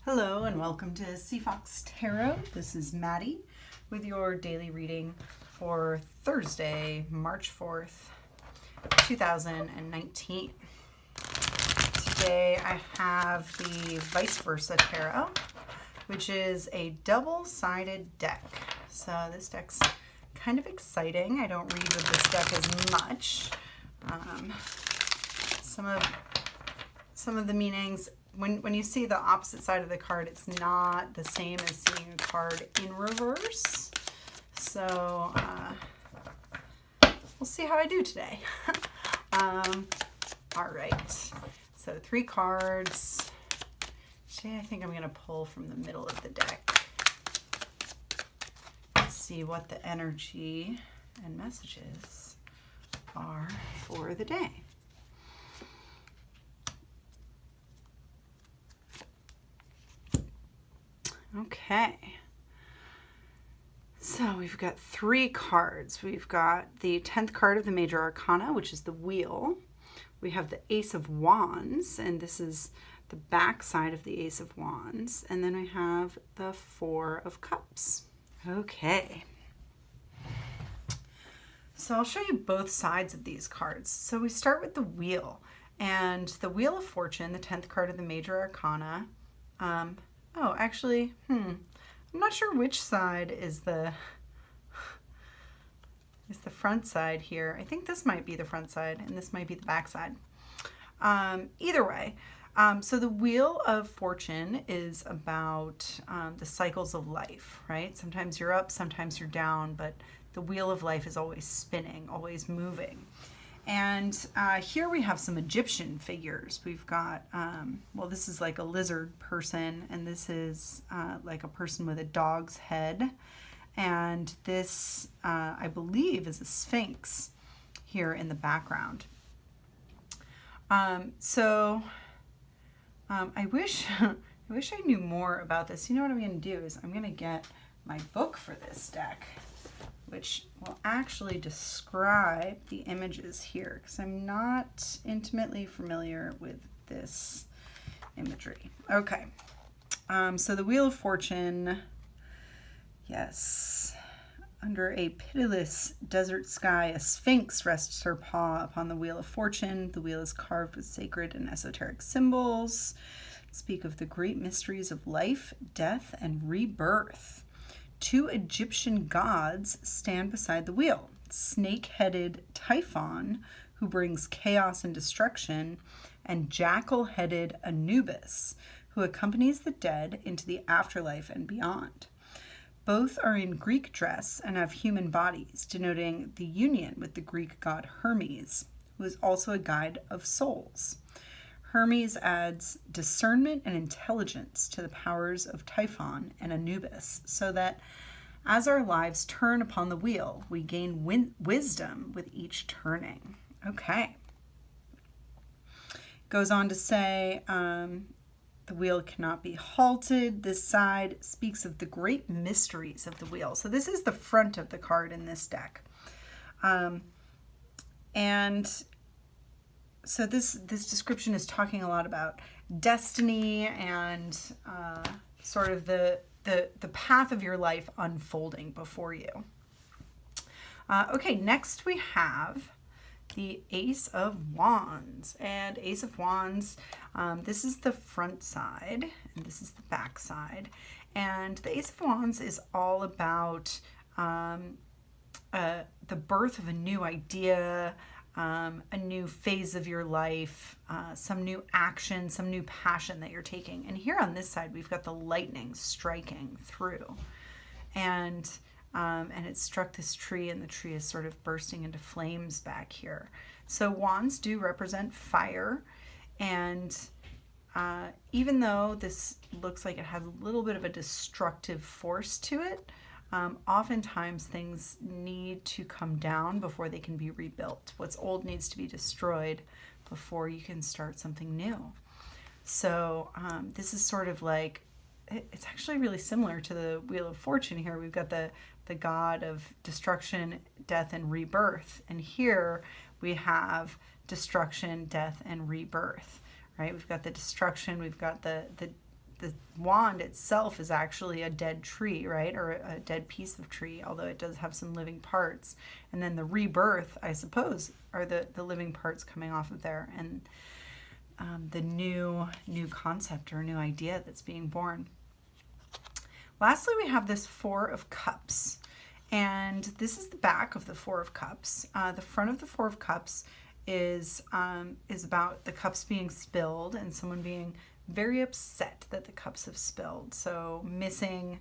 Hello and welcome to Sea Fox Tarot. This is Maddie with your daily reading for Thursday, March 4th, 2019. Today I have the Vice Versa Tarot, which is a double-sided deck. So this deck's kind of exciting. I don't read with this deck as much. Some of the meanings, when you see the opposite side of the card, it's not the same as seeing a card in reverse. So we'll see how I do today. All right, so 3 cards. Today I think I'm going to pull from the middle of the deck. See what the energy and messages are for the day. Okay, so we've got 3 cards. We've got the 10th card of the Major Arcana, which is the Wheel. We have the Ace of Wands, and this is the back side of the Ace of Wands. And then we have the 4 of Cups. Okay. So I'll show you both sides of these cards. So we start with the Wheel, and the Wheel of Fortune, the 10th card of the Major Arcana. Oh, actually, I'm not sure which side is the front side here. I think this might be the front side and this might be the back side. Either way, so the Wheel of Fortune is about the cycles of life, right? Sometimes you're up, sometimes you're down, but the wheel of life is always spinning, always moving. And here we have some Egyptian figures. We've got, well, this is like a lizard person, and this is like a person with a dog's head. And this, I believe, is a sphinx here in the background. I wish I knew more about this. You know what I'm going to do is I'm going to get my book for this deck, which will actually describe the images here, because I'm not intimately familiar with this imagery. Okay, so the Wheel of Fortune, yes. Under a pitiless desert sky, a sphinx rests her paw upon the Wheel of Fortune. The wheel is carved with sacred and esoteric symbols. Speak of the great mysteries of life, death, and rebirth. 2 Egyptian gods stand beside the wheel. Snake-headed Typhon, who brings chaos and destruction, and jackal-headed Anubis, who accompanies the dead into the afterlife and beyond. Both are in Greek dress and have human bodies, denoting the union with the Greek god Hermes, who is also a guide of souls. Hermes adds discernment and intelligence to the powers of Typhon and Anubis, so that as our lives turn upon the wheel, we gain wisdom with each turning. Okay. Goes on to say, the wheel cannot be halted. This side speaks of the great mysteries of the wheel. So this is the front of the card in this deck. And so this description is talking a lot about destiny and sort of the path of your life unfolding before you. Okay, next we have the Ace of Wands. And Ace of Wands, this is the front side, and this is the back side. And the Ace of Wands is all about the birth of a new idea, a new phase of your life, some new action, some new passion that you're taking. And here on this side, we've got the lightning striking through. And it struck this tree, and the tree is sort of bursting into flames back here. So wands do represent fire, and even though this looks like it has a little bit of a destructive force to it, oftentimes things need to come down before they can be rebuilt. What's old needs to be destroyed before you can start something new. So this is sort of like, it's actually really similar to the Wheel of Fortune here. We've got the god of destruction, death, and rebirth. And here we have destruction, death, and rebirth, right? We've got the destruction, we've got the the wand itself is actually a dead tree, right? Or a dead piece of tree, although it does have some living parts. And then the rebirth, I suppose, are the living parts coming off of there, and the new concept or new idea that's being born. Lastly, we have this Four of Cups. And this is the back of the Four of Cups. The front of the Four of Cups is about the cups being spilled and someone being very upset that the cups have spilled. So missing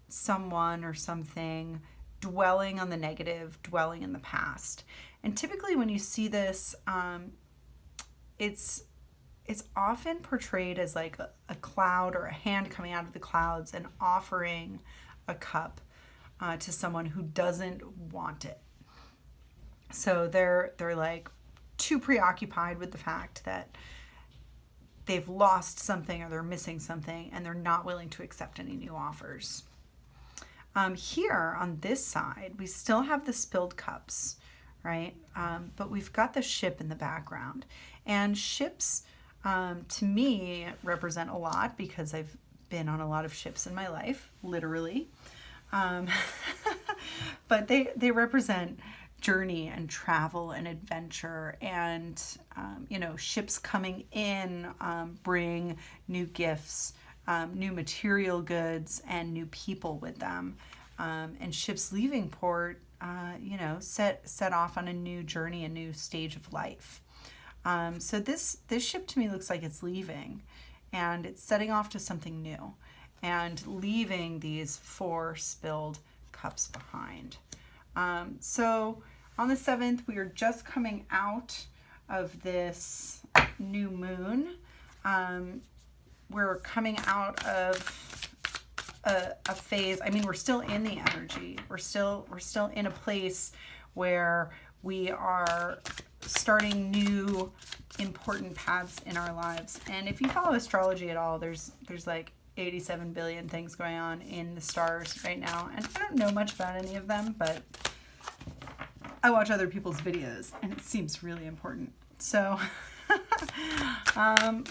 someone or something, dwelling on the negative, dwelling in the past. And typically when you see this, it's often portrayed as like a cloud or a hand coming out of the clouds and offering a cup to someone who doesn't want it. So they're like too preoccupied with the fact that they've lost something or they're missing something, and they're not willing to accept any new offers. Here on this side, we still have the spilled cups, right? But we've got the ship in the background. And ships, to me, represent a lot because I've been on a lot of ships in my life, literally. But they represent journey and travel and adventure, and ships coming in bring new gifts, new material goods, and new people with them, and ships leaving port set off on a new journey, a new stage of life. So this ship to me looks like it's leaving, and it's setting off to something new and leaving these 4 spilled cups behind. So on the 7th, we are just coming out of this new moon. We're coming out of a phase. I mean, we're still in the energy. We're still in a place where we are starting new important paths in our lives. And if you follow astrology at all, there's like 87 billion things going on in the stars right now. And I don't know much about any of them, but I watch other people's videos and it seems really important. So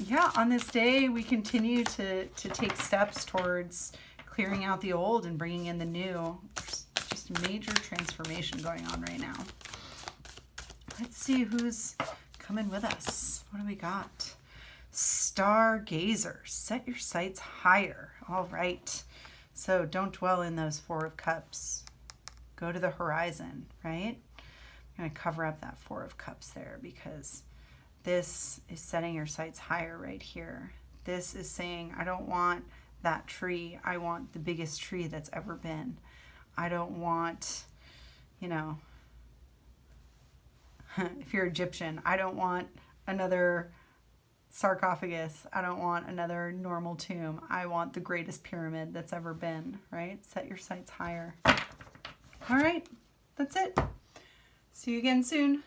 yeah, on this day, we continue to take steps towards clearing out the old and bringing in the new. There's just a major transformation going on right now. Let's see who's coming with us. What do we got? Stargazer, set your sights higher. All right. So don't dwell in those 4 of Cups. Go to the horizon, right? I'm going to cover up that 4 of Cups there because this is setting your sights higher right here. This is saying, I don't want that tree. I want the biggest tree that's ever been. I don't want, if you're Egyptian, I don't want another sarcophagus. I don't want another normal tomb. I want the greatest pyramid that's ever been, right? Set your sights higher. All right, that's it. See you again soon.